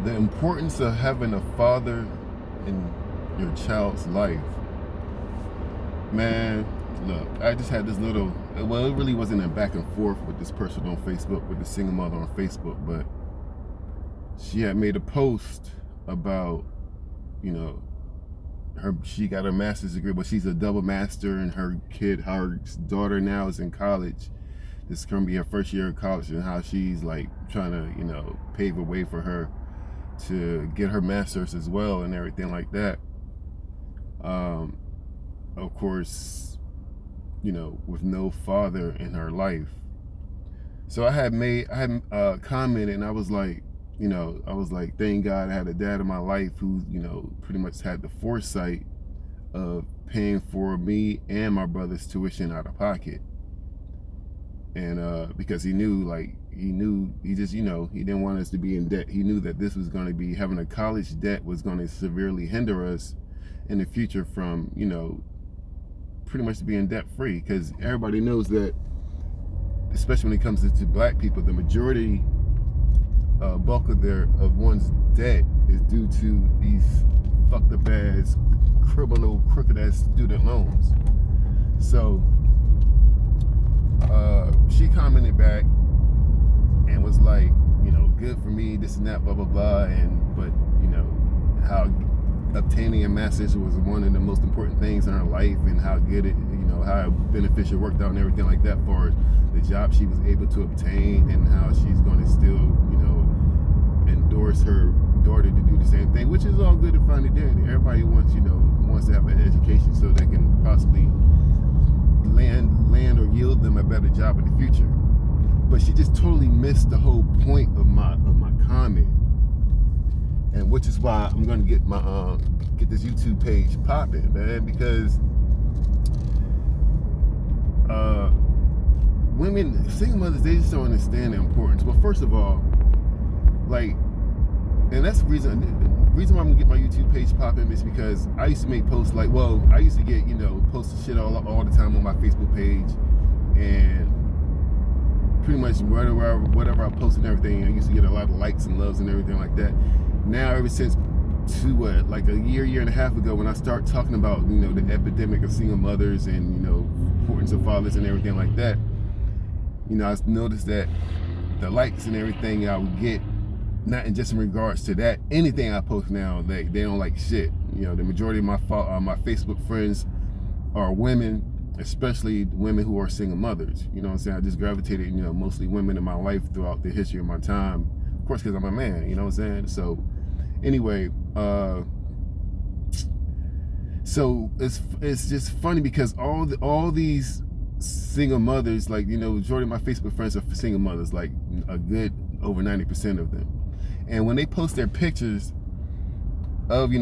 the importance of having a father in your child's life. Man, look, I just had this little, well, it really wasn't a back and forth with this person on Facebook, with the single mother on Facebook, but she had made a post about, she got her master's degree, but she's a double master, and her daughter now is in college. This is going to be her first year of college, and how she's like trying to, pave a way for her to get her master's as well and everything like that. Of course, with no father in her life. So I had commented, and I was like, thank God I had a dad in my life who, pretty much had the foresight of paying for me and my brother's tuition out of pocket. And because he didn't want us to be in debt. He knew that this was going to be, having a college debt was going to severely hinder us in the future from, pretty much being debt free. Because everybody knows that, especially when it comes to black people, the majority bulk of one's debt is due to these fucked up ass, criminal, crooked ass student loans. So she commented back and was like, good for me, this and that, blah blah blah, but how obtaining a master's was one of the most important things in her life, and how good it, how beneficial it worked out and everything like that, for the job she was able to obtain, and how she's going to still, endorse her daughter to do the same thing, which is all good and fine and dandy. Everybody wants to have an education so they can possibly land or yield them a better job in the future. But she just totally missed the whole point of my comment, and which is why I'm going to get this YouTube page popping, man, because women, single mothers, they just don't understand the importance. Well, first of all, and that's the reason why I'm gonna get my YouTube page popping, is because I used to make posts I used to get, post shit all the time on my Facebook page, and pretty much whatever I post and everything, I used to get a lot of likes and loves and everything like that. Now, ever since a year and a half ago, when I start talking about, the epidemic of single mothers and, importance of fathers and everything like that, I noticed that the likes and everything I would get, not in just in regards to that, anything I post now, they don't like shit. The majority of my Facebook friends are women, especially women who are single mothers. You know what I'm saying? I just gravitated, mostly women in my life throughout the history of my time. Of course, because I'm a man, you know what I'm saying? So anyway, so it's just funny because all these single mothers, majority of my Facebook friends are single mothers, like a good over 90% of them. And when they post their pictures of,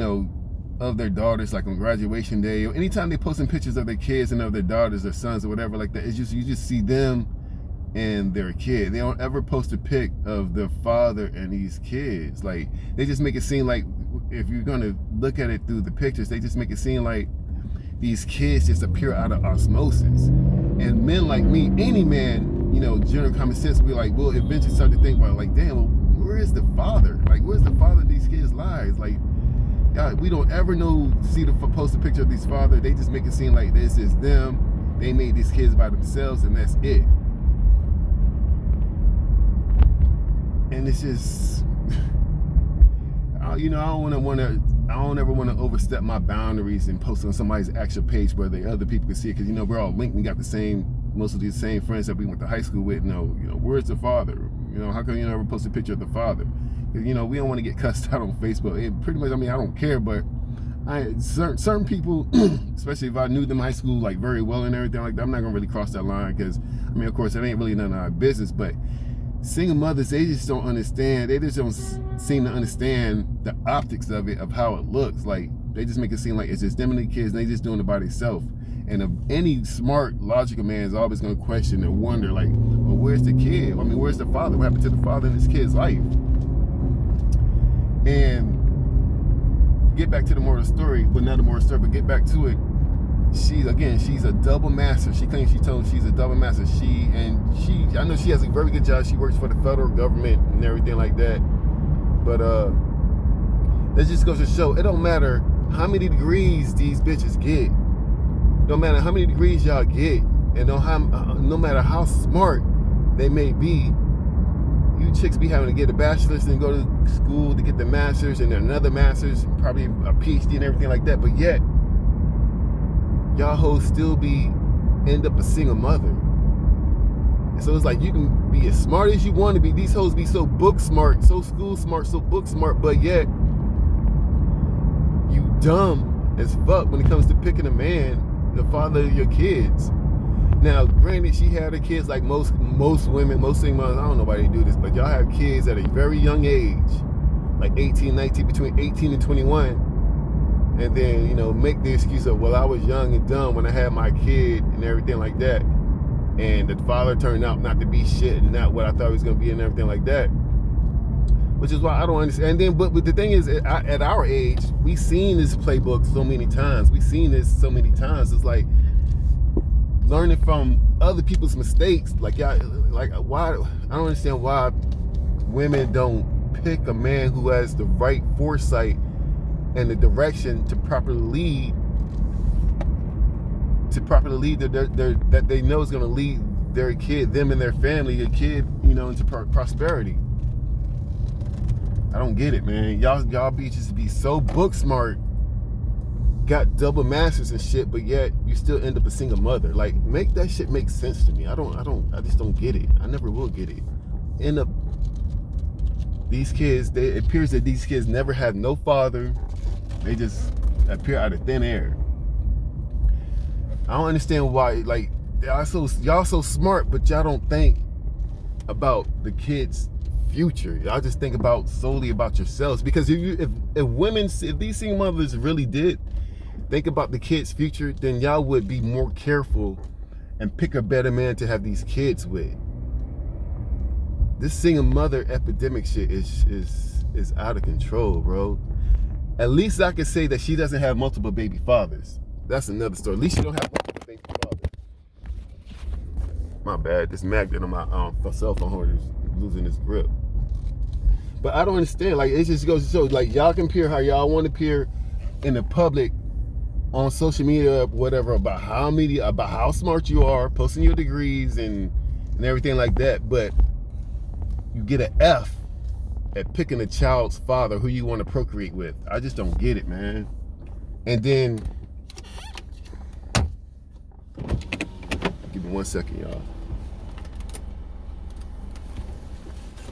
of their daughters, like on graduation day, or anytime they posting pictures of their kids and of their daughters or sons or whatever like that, you just see them and their kid. They don't ever post a pic of their father and these kids. Like, they just make it seem like, if you're gonna look at it through the pictures, they just make it seem like these kids just appear out of osmosis. And men like me, any man, general common sense will be like, we'll eventually start to think about, damn, well, where is the father? Where's the father in these kids' lives? We don't ever post a picture of these fathers. They just make it seem like this is them. They made these kids by themselves, and that's it. And it's just, I don't ever want to overstep my boundaries and post on somebody's actual page where other people can see it, because we're all linked. We got most of these same friends that we went to high school with. Where's the father? How come you never post a picture of the father? Because we don't want to get cussed out on Facebook. It pretty much, I don't care, but certain people, especially if I knew them in high school very well and everything like that, I'm not gonna really cross that line, because of course it ain't really none of our business. But single mothers, they just don't understand. They just don't seem to understand the optics of it, of how it looks. They just make it seem like it's just them and the kids, and they just doing it by themselves. And any smart, logical man is always going to question and wonder, well, where's the kid? Where's the father? What happened to the father in this kid's life? And get back to the moral of the story, but not the moral story, but get back to it. She's a double master. She claims she's a double master. I know she has a very good job. She works for the federal government and everything like that. But That just goes to show it don't matter how many degrees these bitches get. No matter how many degrees y'all get, and no matter how smart they may be, you chicks be having to get a bachelor's and go to school to get the master's and then another master's, probably a PhD and everything like that. But yet, y'all hoes still end up a single mother. And so it's like you can be as smart as you want to be. These hoes be so book smart, so school smart, so book smart, but yet you dumb as fuck when it comes to picking a man, the father of your kids. Now, granted, she had her kids like most women, most single mothers. I don't know why they do this, but y'all have kids at a very young age, like 18, 19, between 18 and 21, and then, you know, make the excuse of, well, I was young and dumb when I had my kid and everything like that, and the father turned out not to be shit and not what I thought he was going to be and everything like that, which is why I don't understand. And then, but the thing is, at our age, we've seen this playbook so many times. We've seen this so many times. It's like, learning from other people's mistakes, like y'all, like why I don't understand why women don't pick a man who has the right foresight and the direction to properly lead that they know is going to lead their kid, them and their family, your kid, you know, into prosperity. I don't get it, man. Y'all just be so book smart, got double masters and shit, but yet you still end up a single mother. Like, make that shit make sense to me. I just don't get it. I never will get it. End up, these kids, it appears that these kids never had no father. They just appear out of thin air. I don't understand why, like, y'all so smart, but y'all don't think about the kids' future. Y'all just think solely about yourselves. Because if these single mothers really did think about the kids' future, then y'all would be more careful and pick a better man to have these kids with. This single mother epidemic shit is out of control, bro. At least I can say that she doesn't have multiple baby fathers. That's another story. At least she don't have multiple baby fathers. My bad. This magnet on my cell phone holder is losing its grip. But I don't understand. Like, it just goes to show, like, y'all can appear how y'all want to appear in the public, on social media, whatever, about how smart you are, posting your degrees and everything like that, but you get an F at picking a child's father who you want to procreate with. I just don't get it, man. And then, give me 1 second, y'all.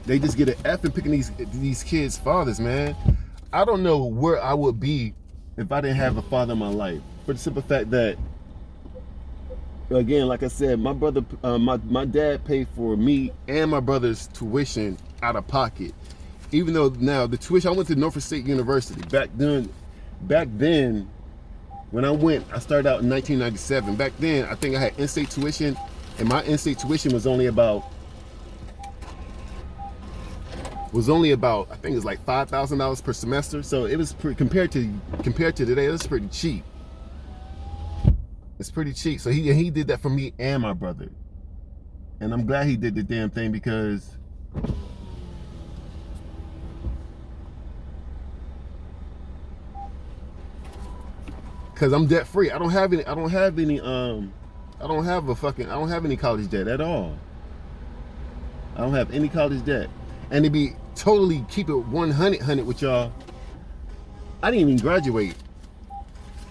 They just get an F in picking these kids' fathers, man. I don't know where I would be if I didn't have a father in my life, for the simple fact that, again, like I said, my brother, my dad paid for me and my brother's tuition out of pocket. Even though now the tuition, I went to Norfolk State University. Back then, when I started out in 1997. Back then, I think I had in-state tuition, and my in-state tuition was only about, I think it was like $5,000 per semester. So it was compared to today, it was pretty cheap. It's pretty cheap. So he did that for me and my brother, and I'm glad he did the damn thing, because I'm debt free. I don't have any college debt at all. I don't have any college debt. And to be totally keep it 100 with y'all, I didn't even graduate.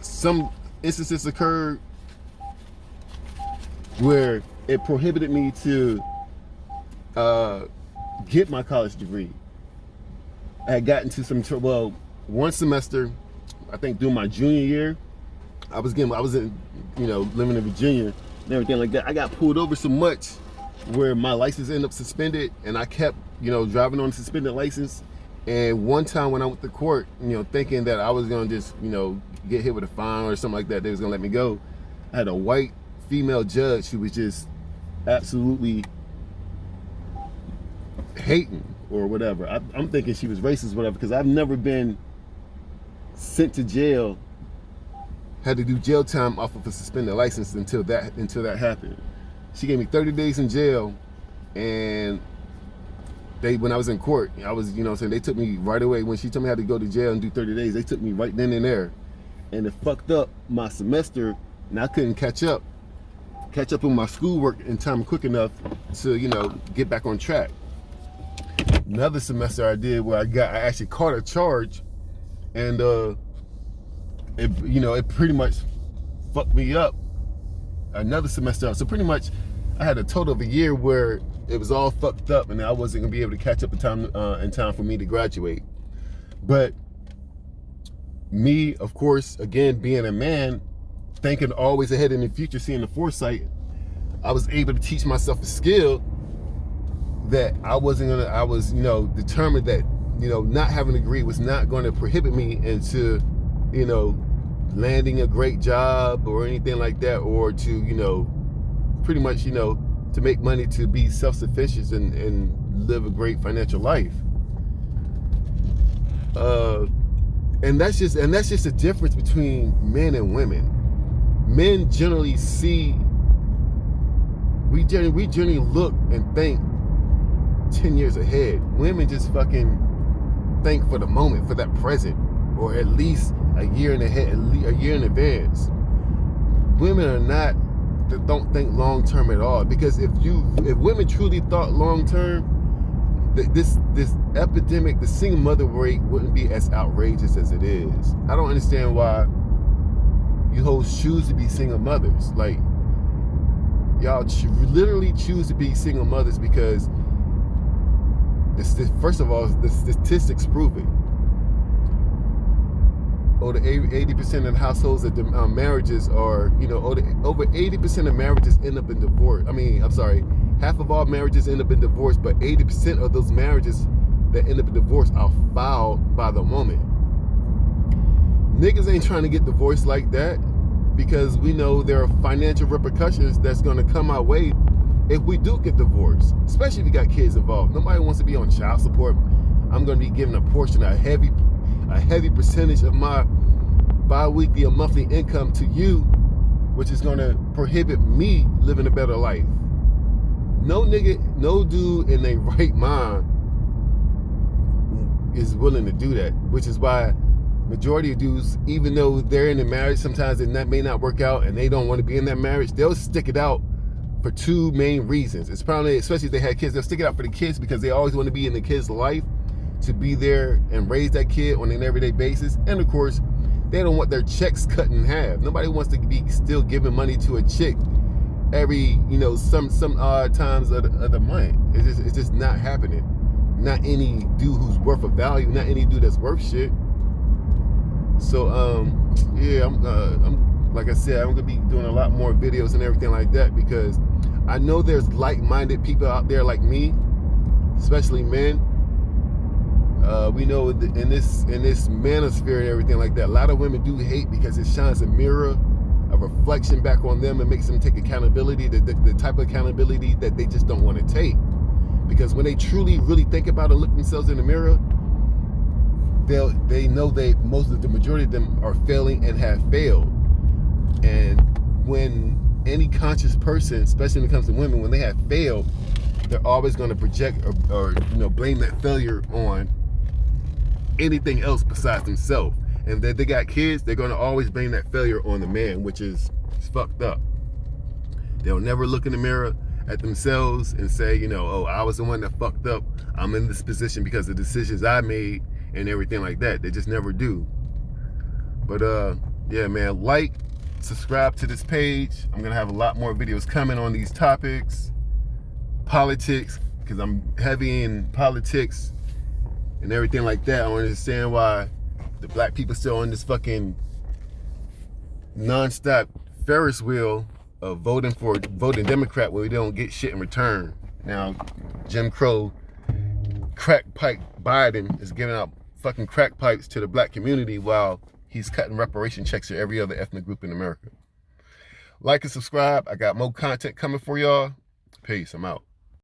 Some instances occurred where it prohibited me to get my college degree. I had gotten to some trouble. Well, one semester, I think during my junior year, I was in, living in Virginia and everything like that. I got pulled over so much where my license ended up suspended, and I kept, driving on a suspended license. And one time when I went to court, thinking that I was gonna just, get hit with a fine or something like that, they was gonna let me go. I had a white female judge who was just absolutely hating or whatever. I'm thinking she was racist or whatever, because I've never been sent to jail, had to do jail time off of a suspended license until that happened. She gave me 30 days in jail, and when I was in court, I was, you know what I'm saying, they took me right away. When she told me I had to go to jail and do 30 days, they took me right then and there. And it fucked up my semester, and I couldn't catch up on my schoolwork in time quick enough to, you know, get back on track. Another semester I did where I actually caught a charge, and it pretty much fucked me up. Another semester up. So pretty much I had a total of a year where it was all fucked up, and I wasn't gonna be able to catch up in time for me to graduate. But me, of course, again, being a man, thinking always ahead in the future, seeing the foresight, I was able to teach myself a skill that I was, you know, determined that, you know, not having a degree was not going to prohibit me into, you know, landing a great job or anything like that, or to, you know, pretty much, you know, to make money, to be self-sufficient and live a great financial life. And that's just the difference between men and women. Men generally we generally look and think 10 years ahead. Women just fucking think for the moment, for that present, or at least a year in advance. Women don't think long term at all, because if women truly thought long term, this epidemic, the single mother rate, wouldn't be as outrageous as it is. I don't understand why you hoes choose to be single mothers. Like, y'all literally choose to be single mothers because first of all, the statistics prove it. Over 80% of households that marriages are, you know, over 80% of marriages end up in divorce. Half of all marriages end up in divorce, but 80% of those marriages that end up in divorce are filed by the woman. Niggas ain't trying to get divorced like that, because we know there are financial repercussions that's gonna come our way if we do get divorced, especially if you got kids involved. Nobody wants to be on child support. I'm gonna be giving a portion, a heavy percentage of my bi-weekly or monthly income to you, which is gonna prohibit me living a better life. No dude in their right mind is willing to do that, which is why majority of dudes, even though they're in a marriage, sometimes that may not work out and they don't want to be in that marriage, they'll stick it out for two main reasons. It's probably, especially if they had kids, they'll stick it out for the kids because they always want to be in the kid's life, to be there and raise that kid on an everyday basis. And of course, they don't want their checks cut in half. Nobody wants to be still giving money to a chick every, you know, some odd times of the month. It's just not happening. Not any dude who's worth a value, not any dude that's worth shit. So yeah, I'm like I said, I'm gonna be doing a lot more videos and everything like that, because I know there's like-minded people out there like me, especially men. We know in this manosphere and everything like that, a lot of women do hate because it shines a mirror, a reflection back on them, and makes them take accountability, the type of accountability that they just don't want to take. Because when they truly, really think about it, look themselves in the mirror, they know the majority of them are failing and have failed. And when any conscious person, especially when it comes to women, when they have failed, they're always going to project or you know, blame that failure on anything else besides themselves. And if they got kids, they're going to always blame that failure on the man, which is fucked up. They'll never look in the mirror at themselves and say, you know, oh, I was the one that fucked up. I'm in this position because of the decisions I made and everything like that. They just never do. But yeah, man, like, subscribe to this page. I'm gonna have a lot more videos coming on these topics. Politics, because I'm heavy in politics and everything like that. I don't understand why the black people still on this fucking non-stop Ferris wheel of voting Democrat when we don't get shit in return. Now, Jim Crow crack pipe Biden is giving out fucking crack pipes to the black community while he's cutting reparation checks to every other ethnic group in America. Like and subscribe. I got more content coming for y'all. Peace. I'm out.